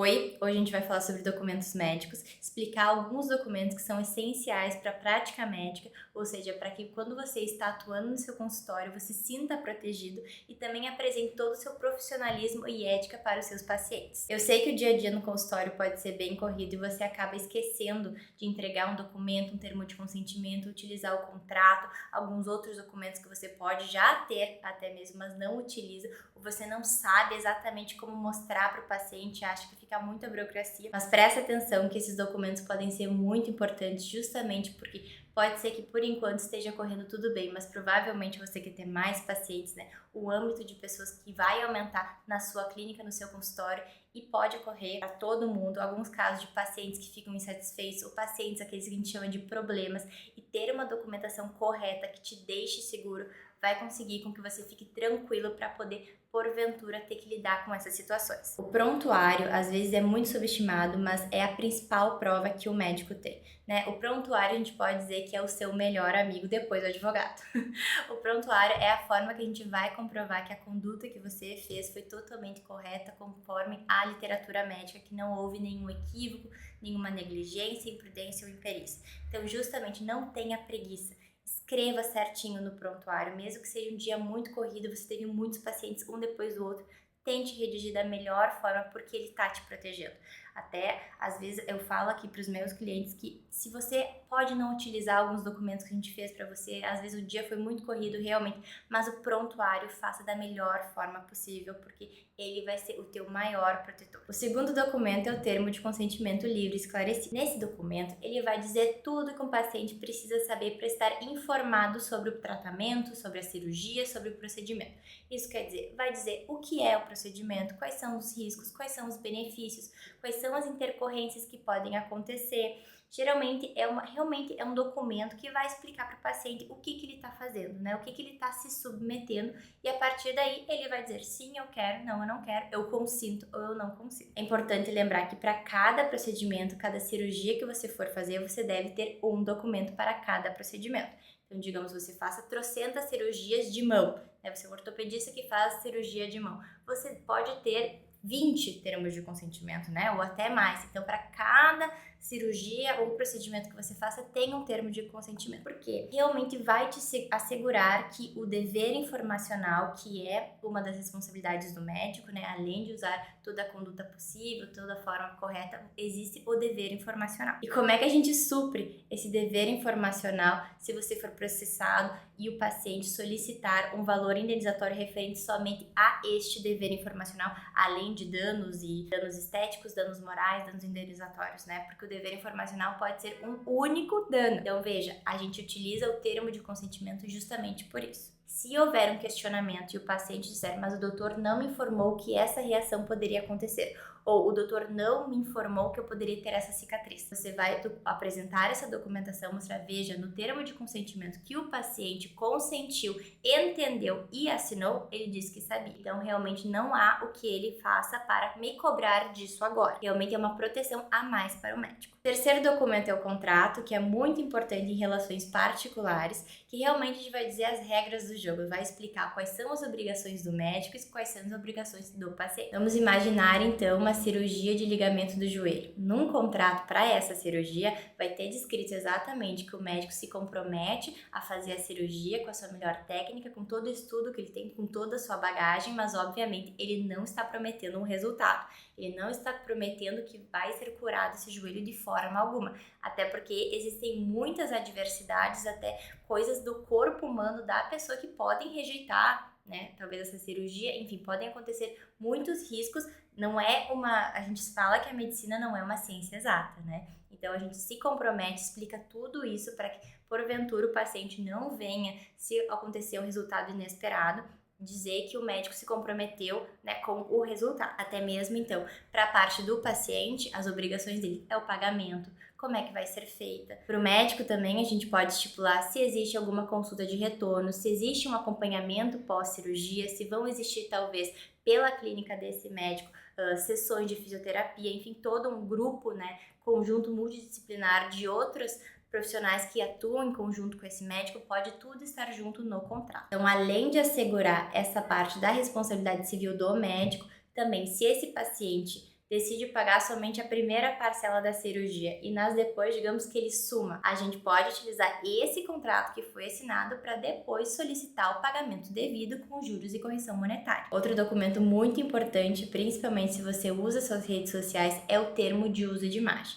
Oi, hoje a gente vai falar sobre documentos médicos, explicar alguns documentos que são essenciais para a prática médica, ou seja, para que quando você está atuando no seu consultório, você se sinta protegido e também apresente todo o seu profissionalismo e ética para os seus pacientes. Eu sei que o dia a dia no consultório pode ser bem corrido e você acaba esquecendo de entregar um documento, um termo de consentimento, utilizar o contrato, alguns outros documentos que você pode já ter até mesmo, mas não utiliza, ou você não sabe exatamente como mostrar para o paciente, acha que fica muita burocracia, mas preste atenção que esses documentos podem ser muito importantes justamente porque pode ser que por enquanto esteja correndo tudo bem, mas provavelmente você quer ter mais pacientes, né? O âmbito de pessoas que vai aumentar na sua clínica, no seu consultório e pode ocorrer para todo mundo, alguns casos de pacientes que ficam insatisfeitos ou pacientes, aqueles que a gente chama de problemas, e ter uma documentação correta que te deixe seguro vai conseguir com que você fique tranquilo para poder, porventura, ter que lidar com essas situações. O prontuário, às vezes, é muito subestimado, mas é a principal prova que o médico tem, né? O prontuário, a gente pode dizer que é o seu melhor amigo depois do advogado. O prontuário é a forma que a gente vai comprovar que a conduta que você fez foi totalmente correta, conforme a literatura médica, que não houve nenhum equívoco, nenhuma negligência, imprudência ou imperícia. Então, justamente, não tenha preguiça. Escreva certinho no prontuário, mesmo que seja um dia muito corrido, você teve muitos pacientes um depois do outro, tente redigir da melhor forma porque ele está te protegendo. Até, às vezes, eu falo aqui para os meus clientes que se você pode não utilizar alguns documentos que a gente fez para você, às vezes o dia foi muito corrido realmente, mas o prontuário faça da melhor forma possível, porque ele vai ser o teu maior protetor. O segundo documento é o termo de consentimento livre e esclarecido. Nesse documento, ele vai dizer tudo que um paciente precisa saber para estar informado sobre o tratamento, sobre a cirurgia, sobre o procedimento. Isso quer dizer, vai dizer o que é o procedimento, quais são os riscos, quais são os benefícios, quais são as intercorrências que podem acontecer. Geralmente realmente é um documento que vai explicar para o paciente o que ele está fazendo, né? O que ele está se submetendo, e a partir daí ele vai dizer sim, eu quero, não, eu não quero, eu consinto ou eu não consinto. É importante lembrar que para cada procedimento, cada cirurgia que você for fazer, você deve ter um documento para cada procedimento. Então, digamos, você faça trocentas cirurgias de mão, né? Você é um ortopedista que faz cirurgia de mão. Você pode ter 20 termos de consentimento, né? Ou até mais. Então, para cada cirurgia ou procedimento que você faça, tem um termo de consentimento. Porque realmente vai te assegurar que o dever informacional, que é uma das responsabilidades do médico, né? Além de usar toda a conduta possível, toda a forma correta, existe o dever informacional. E como é que a gente supre esse dever informacional se você for processado e o paciente solicitar um valor indenizatório referente somente a este dever informacional, além de danos e danos estéticos, danos morais, danos indenizatórios, né? Porque o dever informacional pode ser um único dano. Então, veja, a gente utiliza o termo de consentimento justamente por isso. Se houver um questionamento e o paciente disser, mas o doutor não me informou que essa reação poderia acontecer, ou o doutor não me informou que eu poderia ter essa cicatriz, você vai apresentar essa documentação, mostrar, veja, no termo de consentimento que o paciente consentiu, entendeu e assinou, ele disse que sabia. Então, realmente não há o que ele faça para me cobrar disso agora. Realmente é uma proteção a mais para o médico. O terceiro documento é o contrato, que é muito importante em relações particulares, que realmente a gente vai dizer as regras do jogo, vai explicar quais são as obrigações do médico e quais são as obrigações do paciente. Vamos imaginar, então, uma cirurgia de ligamento do joelho. Num contrato para essa cirurgia, vai ter descrito exatamente que o médico se compromete a fazer a cirurgia com a sua melhor técnica, com todo o estudo que ele tem, com toda a sua bagagem, mas obviamente ele não está prometendo um resultado. Ele não está prometendo que vai ser curado esse joelho de forma alguma, até porque existem muitas adversidades, até coisas do corpo humano da pessoa que podem rejeitar, né, talvez essa cirurgia, enfim, podem acontecer muitos riscos. Não é a gente fala que a medicina não é uma ciência exata, né? Então a gente se compromete, explica tudo isso para que porventura o paciente não venha, se acontecer um resultado inesperado, dizer que o médico se comprometeu, né, com o resultado. Até mesmo, então, para a parte do paciente, as obrigações dele é o pagamento, como é que vai ser feita. Para o médico também, a gente pode estipular se existe alguma consulta de retorno, se existe um acompanhamento pós-cirurgia, se vão existir, talvez, pela clínica desse médico, sessões de fisioterapia, enfim, todo um grupo, né, conjunto multidisciplinar de outros profissionais que atuam em conjunto com esse médico, pode tudo estar junto no contrato. Então, além de assegurar essa parte da responsabilidade civil do médico, também se esse paciente decide pagar somente a primeira parcela da cirurgia e nas depois, digamos que ele suma, a gente pode utilizar esse contrato que foi assinado para depois solicitar o pagamento devido com juros e correção monetária. Outro documento muito importante, principalmente se você usa suas redes sociais, é o termo de uso de imagem.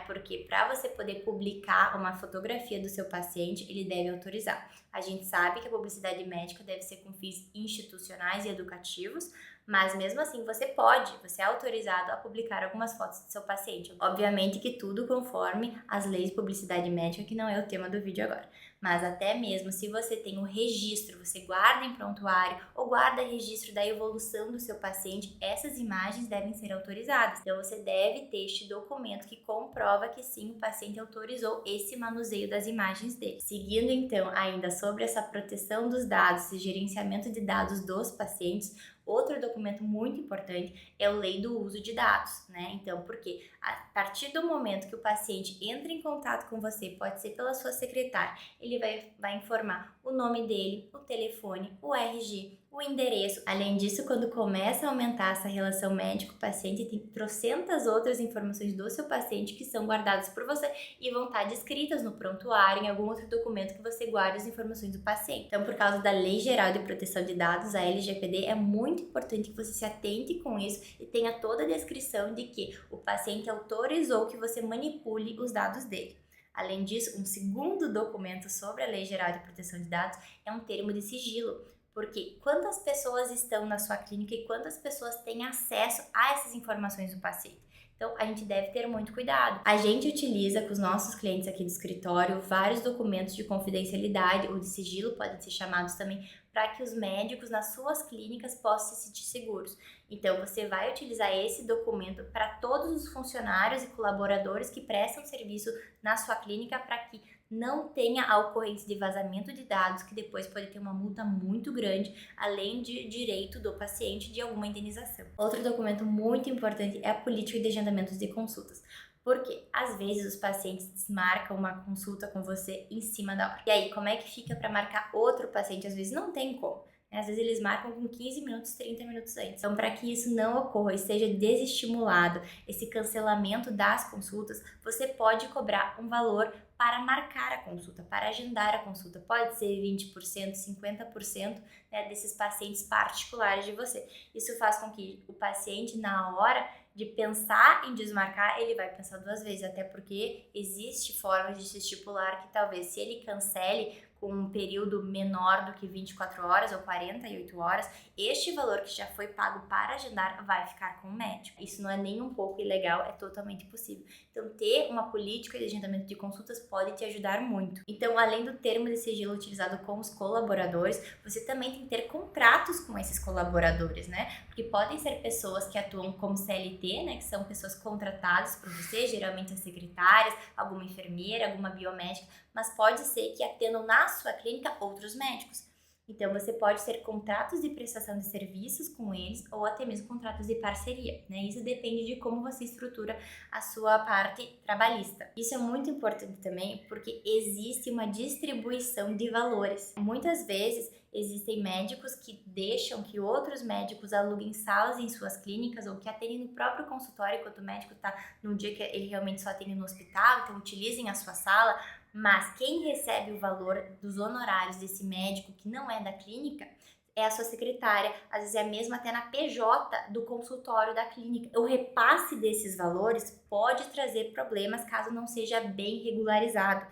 Porque para você poder publicar uma fotografia do seu paciente, ele deve autorizar. A gente sabe que a publicidade médica deve ser com fins institucionais e educativos, mas mesmo assim você é autorizado a publicar algumas fotos do seu paciente. Obviamente que tudo conforme as leis de publicidade médica, que não é o tema do vídeo agora. Mas até mesmo se você tem um registro, você guarda em prontuário ou guarda registro da evolução do seu paciente, essas imagens devem ser autorizadas. Então você deve ter este documento que comprova que sim, o paciente autorizou esse manuseio das imagens dele. Seguindo então ainda sobre essa proteção dos dados e gerenciamento de dados dos pacientes, outro documento muito importante é a lei do uso de dados, Então, porque a partir do momento que o paciente entra em contato com você, pode ser pela sua secretária, ele vai informar o nome dele, o telefone, o RG, o endereço. Além disso, quando começa a aumentar essa relação médico-paciente, tem trocentas outras informações do seu paciente que são guardadas por você e vão estar descritas no prontuário, em algum outro documento que você guarde as informações do paciente. Então, por causa da Lei Geral de Proteção de Dados, a LGPD, é muito importante que você se atente com isso e tenha toda a descrição de que o paciente autorizou que você manipule os dados dele. Além disso, um segundo documento sobre a Lei Geral de Proteção de Dados é um termo de sigilo, porque quantas pessoas estão na sua clínica e quantas pessoas têm acesso a essas informações do paciente. Então, a gente deve ter muito cuidado. A gente utiliza com os nossos clientes aqui do escritório vários documentos de confidencialidade ou de sigilo, podem ser chamados também, para que os médicos nas suas clínicas possam se sentir seguros. Então, você vai utilizar esse documento para todos os funcionários e colaboradores que prestam serviço na sua clínica para que não tenha a ocorrência de vazamento de dados, que depois pode ter uma multa muito grande, além de direito do paciente de alguma indenização. Outro documento muito importante é a política de agendamentos de consultas. Porque às vezes os pacientes desmarcam uma consulta com você em cima da hora. E aí, como é que fica para marcar outro paciente? Às vezes não tem como. Às vezes eles marcam com 15 minutos, 30 minutos antes. Então, para que isso não ocorra e seja desestimulado esse cancelamento das consultas, você pode cobrar um valor para marcar a consulta, para agendar a consulta. Pode ser 20%, 50% desses pacientes particulares de você. Isso faz com que o paciente, na hora de pensar em desmarcar, ele vai pensar duas vezes, até porque existe forma de se estipular que talvez se ele cancele com um período menor do que 24 horas ou 48 horas, este valor que já foi pago para agendar vai ficar com o médico. Isso não é nem um pouco ilegal, é totalmente possível. Então, ter uma política de agendamento de consultas pode te ajudar muito. Então, além do termo de sigilo utilizado com os colaboradores, você também tem que ter contratos com esses colaboradores, Porque podem ser pessoas que atuam como CLT, que são pessoas contratadas por você, geralmente as secretárias, alguma enfermeira, alguma biomédica, mas pode ser que atendam na sua clínica outros médicos. Então, você pode ter contratos de prestação de serviços com eles ou até mesmo contratos de parceria, Isso depende de como você estrutura a sua parte trabalhista. Isso é muito importante também porque existe uma distribuição de valores. Muitas vezes, existem médicos que deixam que outros médicos aluguem salas em suas clínicas ou que atendem no próprio consultório enquanto o médico está num dia que ele realmente só atende no hospital, então utilizem a sua sala. Mas quem recebe o valor dos honorários desse médico que não é da clínica é a sua secretária, às vezes é mesmo até na PJ do consultório da clínica. O repasse desses valores pode trazer problemas caso não seja bem regularizado.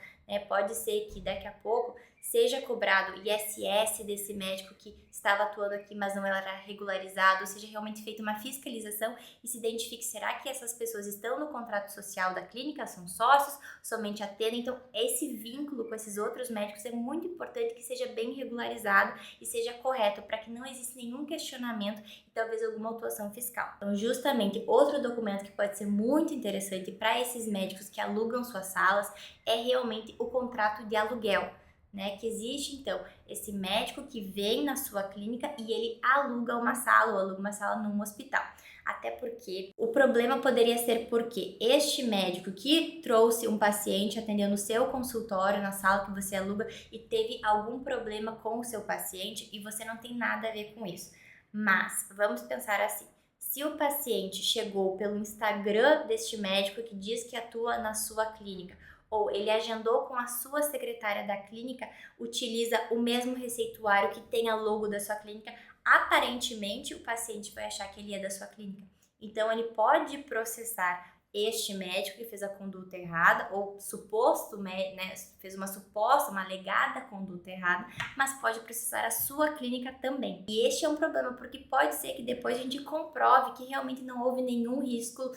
Pode ser que daqui a pouco seja cobrado o ISS desse médico que estava atuando aqui, mas não era regularizado, ou seja realmente feita uma fiscalização e se identifique, será que essas pessoas estão no contrato social da clínica, são sócios, somente atendem? Então, esse vínculo com esses outros médicos é muito importante que seja bem regularizado e seja correto, para que não exista nenhum questionamento e talvez alguma autuação fiscal. Então, justamente, outro documento que pode ser muito interessante para esses médicos que alugam suas salas é realmente o contrato de aluguel. Que existe, então, esse médico que vem na sua clínica e ele aluga uma sala ou aluga uma sala num hospital. Até porque o problema poderia ser porque este médico que trouxe um paciente atendendo o seu consultório na sala que você aluga e teve algum problema com o seu paciente e você não tem nada a ver com isso. Mas vamos pensar assim, Se o paciente chegou pelo Instagram deste médico que diz que atua na sua clínica, ou ele agendou com a sua secretária da clínica, utiliza o mesmo receituário que tem a logo da sua clínica, aparentemente o paciente vai achar que ele é da sua clínica. Então ele pode processar este médico que fez a conduta errada, ou suposto, né, fez uma alegada conduta errada, mas pode processar a sua clínica também. E este é um problema, porque pode ser que depois a gente comprove que realmente não houve nenhum risco,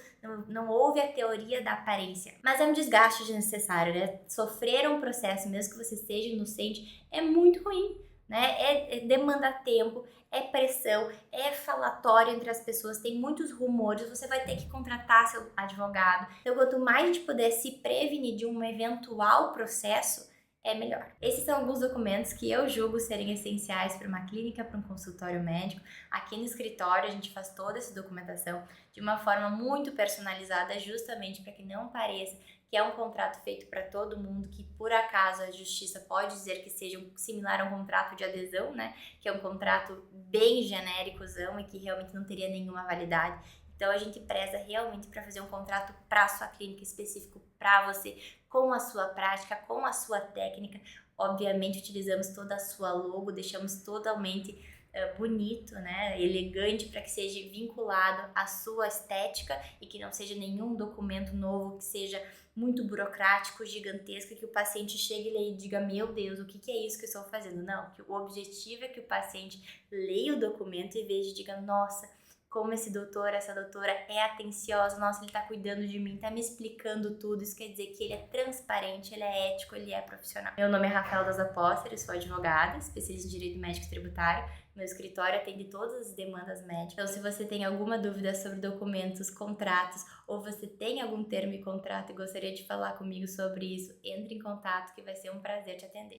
não houve a teoria da aparência. Mas é um desgaste desnecessário, né? Sofrer um processo, mesmo que você esteja inocente, é muito ruim. Né? Demanda tempo, é pressão, é falatório entre as pessoas, tem muitos rumores, você vai ter que contratar seu advogado. Então, quanto mais a gente puder se prevenir de um eventual processo, é melhor. Esses são alguns documentos que eu julgo serem essenciais para uma clínica, para um consultório médico. Aqui no escritório a gente faz toda essa documentação de uma forma muito personalizada, justamente para que não pareça que é um contrato feito para todo mundo, que por acaso a justiça pode dizer que seja similar a um contrato de adesão, né? Que é um contrato bem genéricozão e que realmente não teria nenhuma validade. Então a gente preza realmente para fazer um contrato para a sua clínica específico para você, com a sua prática, com a sua técnica. Obviamente utilizamos toda a sua logo, deixamos totalmente bonito, né, elegante, para que seja vinculado à sua estética e que não seja nenhum documento novo que seja muito burocrático, gigantesco, que o paciente chegue e leia e diga, meu Deus, o que é isso que eu estou fazendo? Não, que o objetivo é que o paciente leia o documento e veja e diga, nossa, como esse doutor, essa doutora é atenciosa, nossa, ele tá cuidando de mim, tá me explicando tudo, isso quer dizer que ele é transparente, ele é ético, ele é profissional. Meu nome é Rafael das Apóstoles, sou advogada, especialista em Direito Médico e Tributário. Meu escritório atende todas as demandas médicas. Então, se você tem alguma dúvida sobre documentos, contratos, ou você tem algum termo e contrato e gostaria de falar comigo sobre isso, entre em contato que vai ser um prazer te atender.